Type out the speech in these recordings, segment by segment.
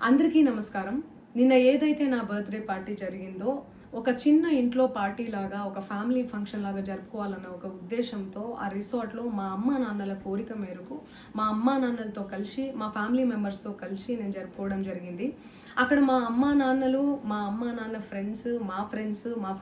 అందరికీ నమస్కారం. నిన్న ఏదైతే నా బర్త్డే పార్టీ జరిగిందో ఒక చిన్న ఇంట్లో పార్టీ లాగా ఒక ఫ్యామిలీ ఫంక్షన్ లాగా జరుపుకోవాలన్న ఒక ఉద్దేశంతో ఆ రిసార్ట్లో మా అమ్మా నాన్నల కోరిక మేరకు మా అమ్మా నాన్నలతో కలిసి మా ఫ్యామిలీ మెంబర్స్తో కలిసి నేను జరుపుకోవడం జరిగింది. అక్కడ మా అమ్మా నాన్న ఫ్రెండ్స్, మా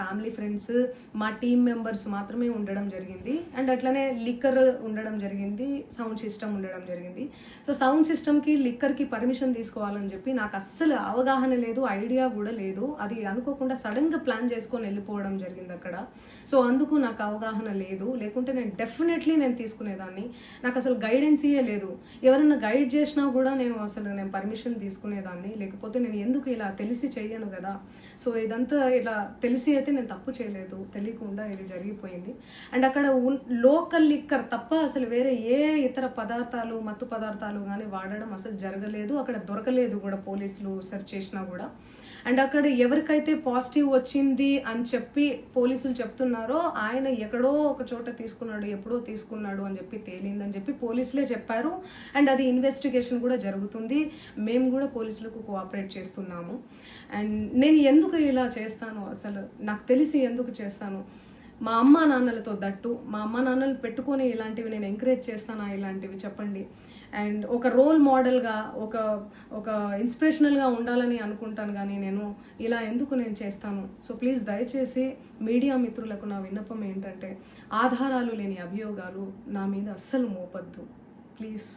ఫ్యామిలీ ఫ్రెండ్స్, మా టీమ్ మెంబర్స్ మాత్రమే ఉండడం జరిగింది. అండ్ అట్లనే లిక్కర్ ఉండడం జరిగింది, సౌండ్ సిస్టమ్ ఉండడం జరిగింది. సో సౌండ్ సిస్టమ్కి లిక్కర్కి పర్మిషన్ తీసుకోవాలని చెప్పి నాకు అస్సలు అవగాహన లేదు, ఐడియా కూడా లేదు. అది అనుకోకుండా సడన్గా ప్లాన్ చేసుకొని వెళ్ళిపోవడం జరిగింది అక్కడ. సో అందుకు నాకు అవగాహన లేదు, లేకుంటే నేను డెఫినెట్లీ తీసుకునేదాన్ని. నాకు అసలు గైడెన్సీయే లేదు. ఎవరైనా గైడ్ చేసినా కూడా నేను పర్మిషన్ తీసుకునేదాన్ని, లేకపోతే నేను ఎందుకు ఇలా తెలిసి చెయ్యను కదా. సో ఇదంతా ఇలా తెలిసి అయితే నేను తప్పు చేయలేదు, తెలియకుండా ఇది జరిగిపోయింది. అండ్ అక్కడ లోకల్ లిక్కర్ తప్ప అసలు వేరే ఏ ఇతర పదార్థాలు, మత్తు పదార్థాలు కానీ వాడడం అసలు జరగలేదు. అక్కడ దొరకలేదు కూడా, పోలీసులు సెర్చ్ చేసినా కూడా. అండ్ అక్కడ ఎవరికైతే పాజిటివ్ వచ్చింది అని చెప్పి పోలీసులు చెప్తున్నారో ఆయన ఎక్కడో ఒక చోట తీసుకున్నాడు, ఎప్పుడో తీసుకున్నాడు అని చెప్పి తేలిందని చెప్పి పోలీసులే చెప్పారు. అండ్ అది ఇన్వెస్టిగేషన్ కూడా జరుగుతుంది. మేము కూడా పోలీసులకు కోఆపరేట్ చేస్తున్నాము. అండ్ నేను ఎందుకు ఇలా చేస్తాను, అసలు నాకు తెలిసి ఎందుకు చేస్తాను, మా అమ్మా నాన్నలతో దట్టు మా అమ్మా నాన్నలు పెట్టుకొని ఇలాంటివి నేను ఎంకరేజ్ చేస్తానా, ఇలాంటివి చెప్పండి. అండ్ ఒక రోల్ మోడల్గా, ఒక ఇన్స్పిరేషనల్గా ఉండాలని అనుకుంటాను, కానీ నేను ఇలా ఎందుకు నేను చేస్తాను. సో ప్లీజ్ దయచేసి మీడియా మిత్రులకు నా విన్నపం ఏంటంటే, ఆధారాలు లేని అభియోగాలు నా మీద అస్సలు మోపద్దు ప్లీజ్.